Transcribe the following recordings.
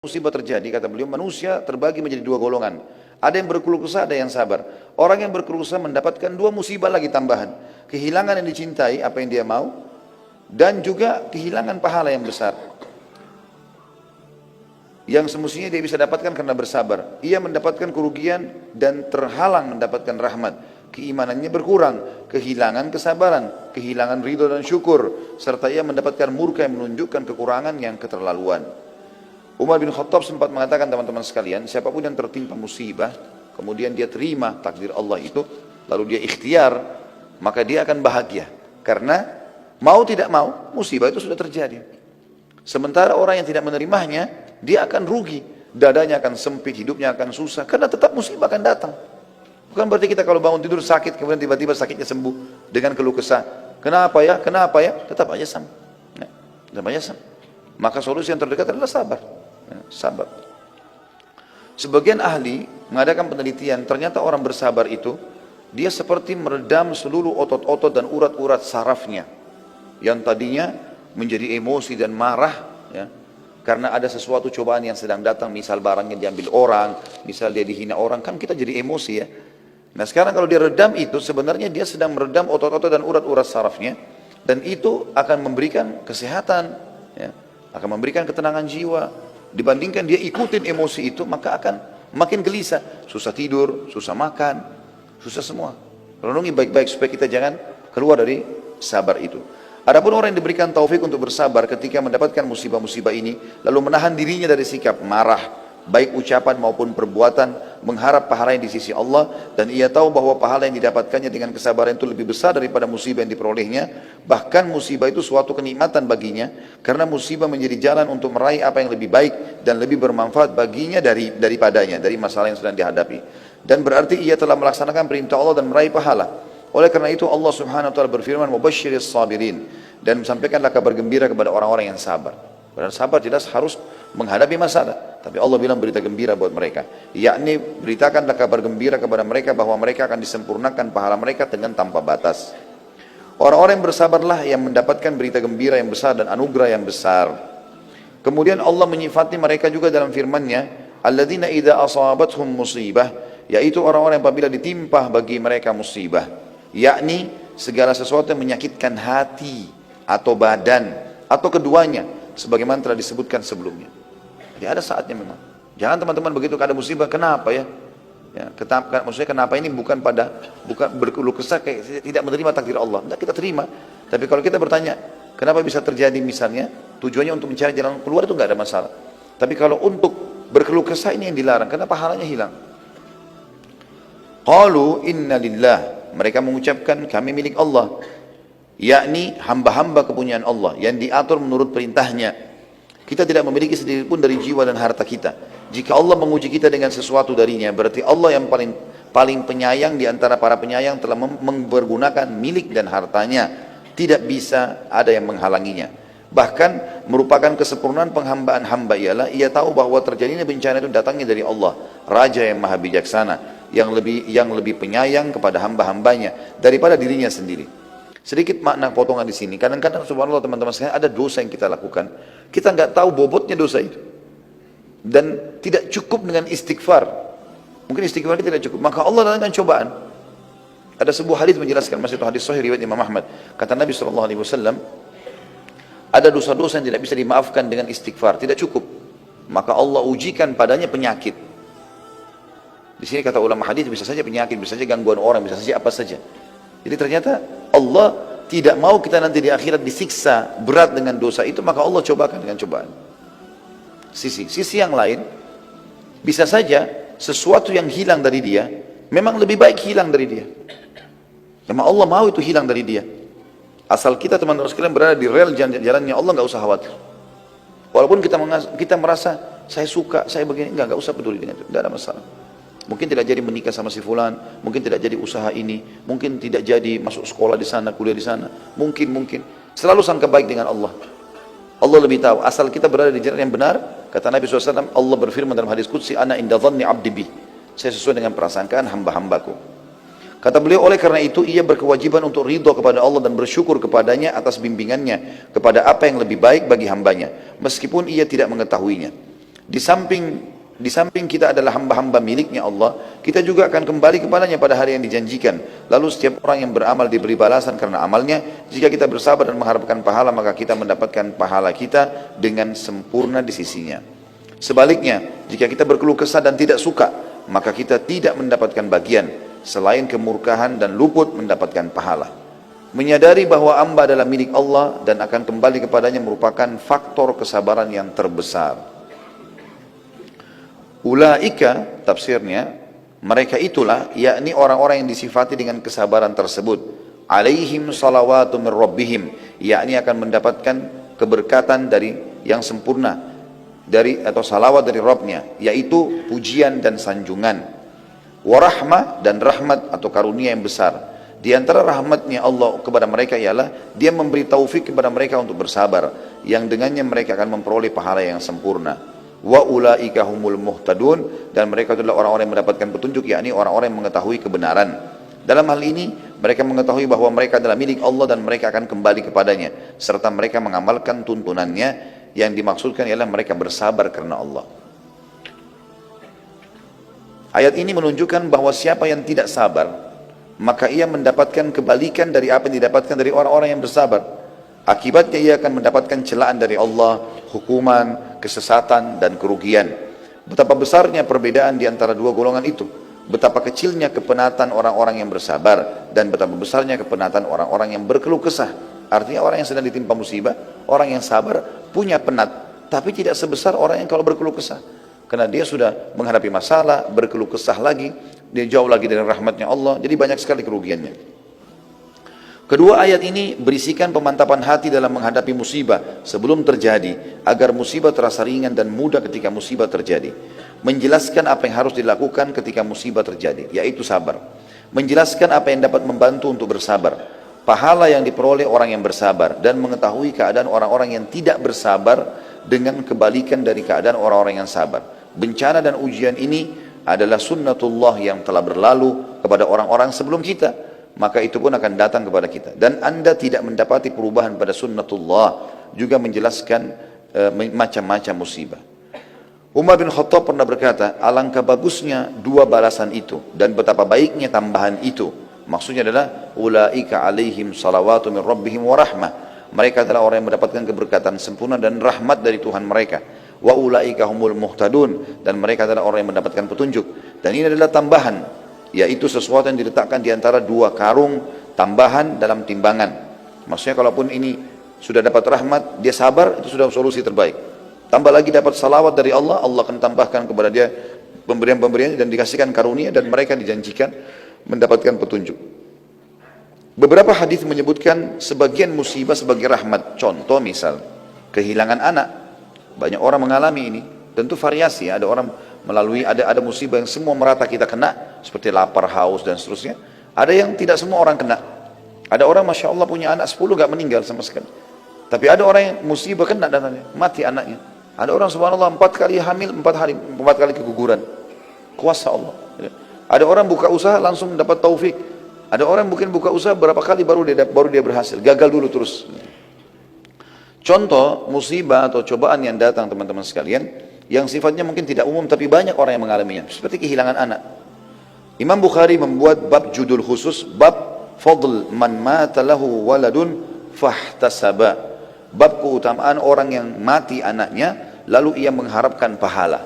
Musibah terjadi, kata beliau, manusia terbagi menjadi dua golongan. Ada yang berkeluh kesah, ada yang sabar. Orang yang berkeluh kesah mendapatkan dua musibah lagi tambahan. Kehilangan yang dicintai, apa yang dia mau, dan juga kehilangan pahala yang besar. Yang semestinya dia bisa dapatkan karena bersabar. Ia mendapatkan kerugian dan terhalang mendapatkan rahmat. Keimanannya berkurang, kehilangan kesabaran, kehilangan ridho dan syukur, serta ia mendapatkan murka yang menunjukkan kekurangan yang keterlaluan. Umar bin Khattab sempat mengatakan, teman-teman sekalian, siapapun yang tertimpa musibah, kemudian dia terima takdir Allah itu, lalu dia ikhtiar, maka dia akan bahagia. Karena mau tidak mau, musibah itu sudah terjadi. Sementara orang yang tidak menerimanya, dia akan rugi. Dadanya akan sempit, hidupnya akan susah, karena tetap musibah akan datang. Bukan berarti kita kalau bangun tidur sakit, kemudian tiba-tiba sakitnya sembuh dengan keluh kesah. Kenapa ya? Kenapa ya? Tetap aja sama. Tetap aja sama. Maka solusi yang terdekat adalah sabar. Sabar. Sebagian ahli mengadakan penelitian, ternyata orang bersabar itu dia seperti meredam seluruh otot-otot dan urat-urat sarafnya yang tadinya menjadi emosi dan marah, ya, karena ada sesuatu cobaan yang sedang datang, misal barangnya diambil orang, misal dia dihina orang, kan kita jadi emosi ya. Nah sekarang kalau dia redam itu, sebenarnya dia sedang meredam otot-otot dan urat-urat sarafnya, dan itu akan memberikan kesehatan, ya, akan memberikan ketenangan jiwa. Dibandingkan dia ikutin emosi itu, maka akan makin gelisah, susah tidur, susah makan, susah semua. Renungi baik-baik supaya kita jangan keluar dari sabar itu. Adapun orang yang diberikan taufik untuk bersabar ketika mendapatkan musibah-musibah ini, lalu menahan dirinya dari sikap marah, baik ucapan maupun perbuatan, mengharap pahala yang di sisi Allah, dan ia tahu bahwa pahala yang didapatkannya dengan kesabaran itu lebih besar daripada musibah yang diperolehnya. Bahkan musibah itu suatu kenikmatan baginya, karena musibah menjadi jalan untuk meraih apa yang lebih baik dan lebih bermanfaat baginya daripadanya, dari masalah yang sedang dihadapi. Dan berarti ia telah melaksanakan perintah Allah dan meraih pahala. Oleh karena itu Allah subhanahu wa ta'ala berfirman, "Mubasysyiris sabirin," dan sampaikanlah kabar gembira kepada orang-orang yang sabar. Padahal sabar jelas harus menghadapi masalah, tapi Allah bilang berita gembira buat mereka, yakni beritakanlah kabar gembira kepada mereka bahwa mereka akan disempurnakan pahala mereka dengan tanpa batas. Orang-orang yang bersabarlah yang mendapatkan berita gembira yang besar dan anugerah yang besar. Kemudian Allah menyifati mereka juga dalam firman-Nya, alladzina idza asabathum musibah, yaitu orang-orang yang apabila ditimpa bagi mereka musibah, yakni segala sesuatu yang menyakitkan hati atau badan atau keduanya, sebagaimana telah disebutkan sebelumnya. Jadi ada saatnya memang. Jangan teman-teman begitu ada musibah, kenapa ya? Maksudnya kenapa ini bukan berkeluh kesah kayak tidak menerima takdir Allah. Tidak, kita terima. Tapi kalau kita bertanya, kenapa bisa terjadi misalnya, tujuannya untuk mencari jalan keluar itu nggak ada masalah. Tapi kalau untuk berkeluh kesah ini yang dilarang, karena pahalanya hilang. Qalu inna lillah, mereka mengucapkan kami milik Allah, yakni hamba-hamba kepunyaan Allah yang diatur menurut perintahnya. Kita tidak memiliki sedikit pun dari jiwa dan harta kita. Jika Allah menguji kita dengan sesuatu darinya, berarti Allah yang paling penyayang di antara para penyayang telah mempergunakan milik dan hartanya. Tidak bisa ada yang menghalanginya. Bahkan merupakan kesempurnaan penghambaan hamba ialah ia tahu bahwa terjadinya bencana itu datangnya dari Allah, Raja yang maha bijaksana, yang lebih penyayang kepada hamba-hambanya daripada dirinya sendiri. Sedikit makna potongan di sini. Kadang-kadang subhanallah teman-teman sekalian, ada dosa yang kita lakukan, kita nggak tahu bobotnya dosa itu, dan tidak cukup dengan istighfar. Mungkin istighfar kita tidak cukup, maka Allah datangkan cobaan. Ada sebuah hadis menjelaskan, masih itu hadis sahih riwayat Imam Ahmad. Kata Nabi SAW, ada dosa-dosa yang tidak bisa dimaafkan dengan istighfar, tidak cukup. Maka Allah ujikan padanya penyakit. Di sini kata ulama hadis, bisa saja penyakit, bisa saja gangguan orang, bisa saja apa saja. Jadi ternyata Allah tidak mau kita nanti di akhirat disiksa berat dengan dosa itu, maka Allah cobakan dengan cobaan. Sisi yang lain, bisa saja sesuatu yang hilang dari dia, memang lebih baik hilang dari dia. Memang Allah mau itu hilang dari dia. Asal kita teman-teman sekalian berada di rel jalannya Allah, nggak usah khawatir. Walaupun kita merasa saya suka, saya begini, nggak usah peduli dengan itu, nggak ada masalah. Mungkin tidak jadi menikah sama si fulan, mungkin tidak jadi usaha ini, mungkin tidak jadi masuk sekolah di sana, kuliah di sana, mungkin selalu sangka baik dengan Allah. Allah lebih tahu, asal kita berada di jalan yang benar. Kata Nabi SAW, Allah berfirman dalam hadis qudsi, ana inda dhanni abdi bi, saya sesuai dengan prasangkaan hamba-hambaku. Kata beliau, oleh karena itu ia berkewajiban untuk ridho kepada Allah dan bersyukur kepadanya atas bimbingannya kepada apa yang lebih baik bagi hambanya, meskipun ia tidak mengetahuinya. Di samping kita adalah hamba-hamba miliknya Allah, kita juga akan kembali kepadanya pada hari yang dijanjikan. Lalu setiap orang yang beramal diberi balasan karena amalnya. Jika kita bersabar dan mengharapkan pahala, maka kita mendapatkan pahala kita dengan sempurna di sisinya. Sebaliknya, jika kita berkeluh kesah dan tidak suka, maka kita tidak mendapatkan bagian selain kemurkaan dan luput mendapatkan pahala. Menyadari bahwa hamba adalah milik Allah dan akan kembali kepadanya merupakan faktor kesabaran yang terbesar. Ulaika, tafsirnya, mereka itulah, yakni orang-orang yang disifati dengan kesabaran tersebut. Alaihim salawatu min rabbihim, yakni akan mendapatkan keberkatan dari yang sempurna, atau salawat dari Rabbnya, yaitu pujian dan sanjungan. Warahmah, dan rahmat atau karunia yang besar. Di antara rahmatnya Allah kepada mereka ialah Dia memberi taufik kepada mereka untuk bersabar, yang dengannya mereka akan memperoleh pahala yang sempurna. Wa ulaika humul muhtadun, dan mereka adalah orang-orang yang mendapatkan petunjuk, yakni orang-orang yang mengetahui kebenaran. Dalam hal ini mereka mengetahui bahwa mereka adalah milik Allah dan mereka akan kembali kepadanya, serta mereka mengamalkan tuntunannya. Yang dimaksudkan ialah mereka bersabar karena Allah. Ayat ini menunjukkan bahwa siapa yang tidak sabar, maka ia mendapatkan kebalikan dari apa yang didapatkan dari orang-orang yang bersabar. Akibatnya ia akan mendapatkan celaan dari Allah, hukuman, kesesatan, dan kerugian. Betapa besarnya perbedaan di antara dua golongan itu. Betapa kecilnya kepenatan orang-orang yang bersabar, dan betapa besarnya kepenatan orang-orang yang berkeluh kesah. Artinya orang yang sedang ditimpa musibah, orang yang sabar punya penat, tapi tidak sebesar orang yang kalau berkeluh kesah. Karena dia sudah menghadapi masalah, berkeluh kesah lagi, dia jauh lagi dari rahmatnya Allah, jadi banyak sekali kerugiannya. Kedua ayat ini berisikan pemantapan hati dalam menghadapi musibah sebelum terjadi, agar musibah terasa ringan dan mudah ketika musibah terjadi. Menjelaskan apa yang harus dilakukan ketika musibah terjadi, yaitu sabar. Menjelaskan apa yang dapat membantu untuk bersabar, pahala yang diperoleh orang yang bersabar, dan mengetahui keadaan orang-orang yang tidak bersabar dengan kebalikan dari keadaan orang-orang yang sabar. Bencana dan ujian ini adalah sunnatullah yang telah berlalu kepada orang-orang sebelum kita, maka itu pun akan datang kepada kita. Dan anda tidak mendapati perubahan pada sunnatullah. Juga menjelaskan macam-macam musibah. Umar bin Khattab pernah berkata, alangkah bagusnya dua balasan itu, dan betapa baiknya tambahan itu. Maksudnya adalah ulaika alaihim salawatu min rabbihim wa rahmah. Mereka adalah orang yang mendapatkan keberkatan sempurna dan rahmat dari Tuhan mereka. Wa ulaika humul muhtadun, dan mereka adalah orang yang mendapatkan petunjuk. Dan ini adalah tambahan, yaitu sesuatu yang diletakkan di antara dua karung tambahan dalam timbangan. Maksudnya kalaupun ini sudah dapat rahmat, dia sabar, itu sudah solusi terbaik. Tambah lagi dapat salawat dari Allah, Allah akan tambahkan kepada dia pemberian-pemberian dan dikasihkan karunia, dan mereka dijanjikan mendapatkan petunjuk. Beberapa hadis menyebutkan sebagian musibah sebagai rahmat. Contoh misal, kehilangan anak. Banyak orang mengalami ini. Tentu variasi, ada orang melalui ada musibah yang semua merata kita kena, seperti lapar, haus, dan seterusnya. Ada yang tidak semua orang kena. Ada orang Masya Allah punya anak 10 gak meninggal sama sekali. Tapi ada orang yang musibah kena datangnya, mati anaknya. Ada orang subhanallah 4 kali hamil, 4 kali keguguran. Kuasa Allah. Ada orang buka usaha langsung dapat taufik. Ada orang mungkin buka usaha berapa kali baru dia berhasil, gagal dulu terus. Contoh musibah atau cobaan yang datang teman-teman sekalian, yang sifatnya mungkin tidak umum tapi banyak orang yang mengalaminya, seperti kehilangan anak. Imam Bukhari membuat bab judul khusus, bab fadl man mata lahu waladun fahtasaba, bab keutamaan orang yang mati anaknya lalu ia mengharapkan pahala,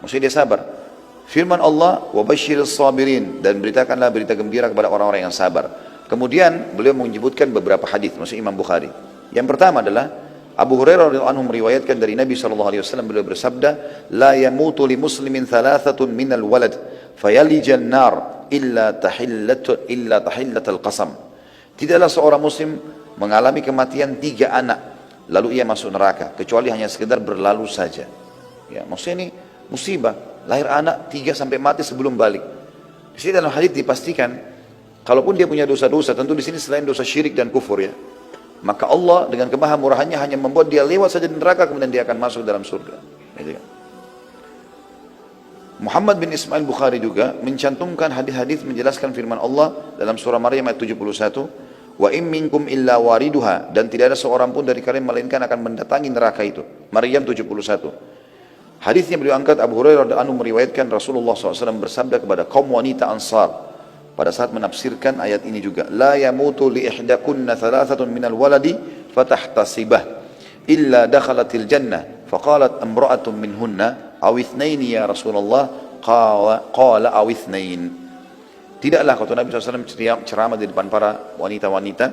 maksudnya dia sabar. Firman Allah, wa basyiril sabirin, dan beritakanlah berita gembira kepada orang-orang yang sabar. Kemudian beliau menyebutkan beberapa hadis, maksudnya Imam Bukhari. Yang pertama adalah Abu Hurairah radhiyallahu anhu meriwayatkan dari Nabi SAW, beliau bersabda, la yamutu li muslimin thalathatun minal walad fayalijan nar illa tahillatal qasam. Tidaklah seorang muslim mengalami kematian 3 anak lalu ia masuk neraka kecuali hanya sekedar berlalu saja. Ya, maksudnya ini musibah, lahir anak 3 sampai mati sebelum balik. Di sini dalam hadis dipastikan, kalaupun dia punya dosa-dosa, tentu di sini selain dosa syirik dan kufur ya, maka Allah dengan kemahamurahannya hanya membuat dia lewat saja di neraka, kemudian dia akan masuk dalam surga. Gitu kan? Muhammad bin Ismail Bukhari juga mencantumkan hadis-hadis menjelaskan firman Allah dalam surah Maryam ayat 71, wa in minkum illa wariduha, dan tidak ada seorang pun dari kalian melainkan akan mendatangi neraka itu. Maryam 71. Hadisnya beliau angkat, Abu Hurairah radhiyallahu anhu meriwayatkan Rasulullah SAW bersabda kepada kaum wanita Ansar pada saat menafsirkan ayat ini juga, la yamutu li ihdakunna thalathatun minal waladi fatahtasibah illa dakhalatil jannah faqalat imra'atun minhunna aw ithnaini ya Rasulullah qala aw ithnain. Tidaklah kata Nabi SAW ceramah di depan para wanita-wanita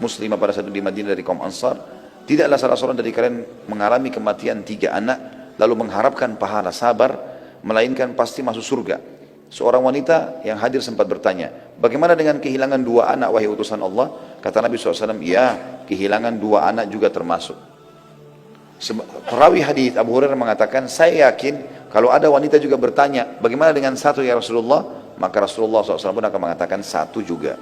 muslimah pada saat di Madinah dari kaum Ansar, tidaklah salah seorang dari kalian mengalami kematian 3 anak lalu mengharapkan pahala sabar, melainkan pasti masuk surga. Seorang wanita yang hadir sempat bertanya, bagaimana dengan kehilangan 2 anak wahai utusan Allah? Kata Nabi SAW, ya, kehilangan 2 anak juga termasuk. Perawi hadis Abu Hurairah mengatakan, saya yakin kalau ada wanita juga bertanya, bagaimana dengan 1 ya Rasulullah? Maka Rasulullah SAW pun akan mengatakan 1 juga.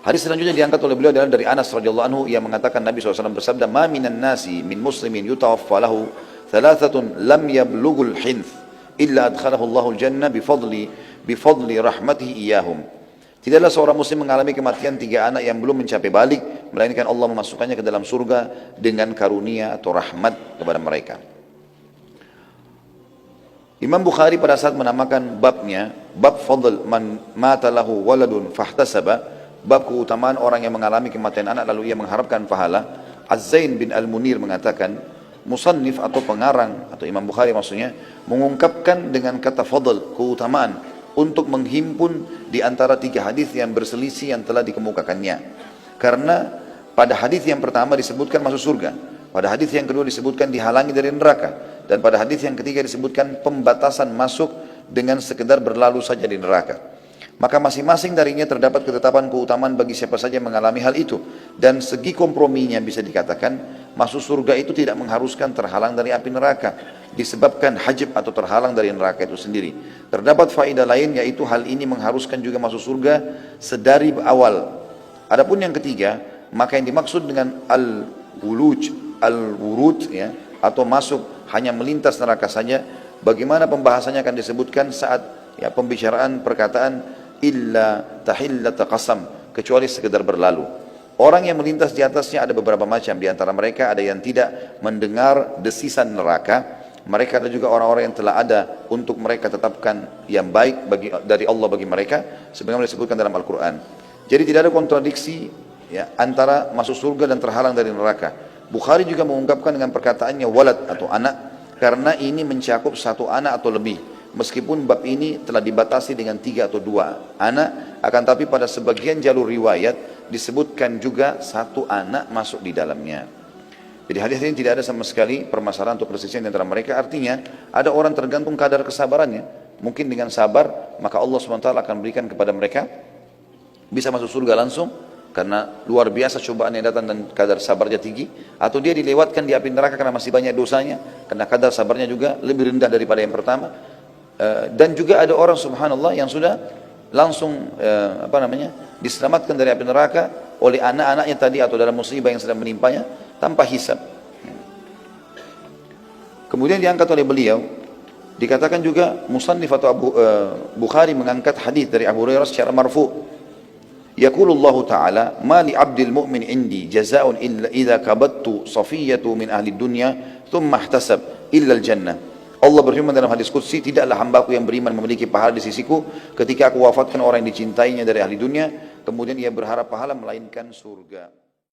Hadis selanjutnya diangkat oleh beliau adalah dari Anas radhiyallahu anhu yang mengatakan Nabi SAW bersabda, ma minan nasi min muslimin yutawaffa lahu thalathatun lam yablughul hinth illa adkhalahu Allahul jannah bifadli rahmatihi iyahum. Tidaklah seorang muslim mengalami kematian 3 anak yang belum mencapai balik, melainkan Allah memasukkannya ke dalam surga dengan karunia atau rahmat kepada mereka. Imam Bukhari pada saat menamakan babnya, bab fadl man mata lahu waladun fahtasaba, bab keutamaan orang yang mengalami kematian anak lalu ia mengharapkan pahala. Az-Zain bin Al-Munir mengatakan, musannif atau pengarang atau Imam Bukhari maksudnya mengungkapkan dengan kata fadl, keutamaan, untuk menghimpun di antara 3 hadis yang berselisih yang telah dikemukakannya. Karena pada hadis yang pertama disebutkan masuk surga, pada hadis yang kedua disebutkan dihalangi dari neraka, dan pada hadis yang ketiga disebutkan pembatasan masuk dengan sekedar berlalu saja di neraka. Maka masing-masing darinya terdapat ketetapan keutamaan bagi siapa saja yang mengalami hal itu, dan segi komprominya bisa dikatakan masuk surga itu tidak mengharuskan terhalang dari api neraka, disebabkan hajib atau terhalang dari neraka itu sendiri. Terdapat faedah lain, yaitu hal ini mengharuskan juga masuk surga sedari awal. Adapun yang ketiga, maka yang dimaksud dengan al-wurud ya, atau masuk hanya melintas neraka saja, bagaimana pembahasannya akan disebutkan saat ya pembicaraan perkataan illa tahillata qasam, kecuali sekedar berlalu. Orang yang melintas di atasnya ada beberapa macam, di antara mereka ada yang tidak mendengar desisan neraka. Mereka ada juga orang-orang yang telah ada untuk mereka tetapkan yang baik dari Allah bagi mereka, sebagaimana disebutkan dalam Al-Quran. Jadi tidak ada kontradiksi ya, antara masuk surga dan terhalang dari neraka. Bukhari juga mengungkapkan dengan perkataannya walad atau anak, karena ini mencakup 1 anak atau lebih. Meskipun bab ini telah dibatasi dengan 3 atau 2 anak, akan tapi pada sebagian jalur riwayat disebutkan juga 1 anak masuk di dalamnya. Jadi hadis ini tidak ada sama sekali permasalahan atau persisian di antara mereka. Artinya ada orang tergantung kadar kesabarannya. Mungkin dengan sabar maka Allah SWT akan berikan kepada mereka bisa masuk surga langsung karena luar biasa cobaan yang datang dan kadar sabarnya tinggi, atau dia dilewatkan di api neraka karena masih banyak dosanya karena kadar sabarnya juga lebih rendah daripada yang pertama. Dan juga ada orang subhanallah yang sudah langsung diselamatkan dari api neraka oleh anak-anaknya tadi atau dalam musibah yang sedang menimpanya tanpa hisab. Kemudian diangkat oleh beliau, dikatakan juga musannif atau Bukhari mengangkat hadis dari Abu Hurairah secara marfu. Yaqulullahu ta'ala ma li 'abdil mu'min indi jazaa'un illa idza kabattu safiyatu min ahli dunya thumma ihtasab illa al-jannah. Allah berfirman dalam hadis qudsi, tidaklah hambaku yang beriman memiliki pahala di sisiku ketika aku wafatkan orang yang dicintainya dari ahli dunia, kemudian ia berharap pahala melainkan surga.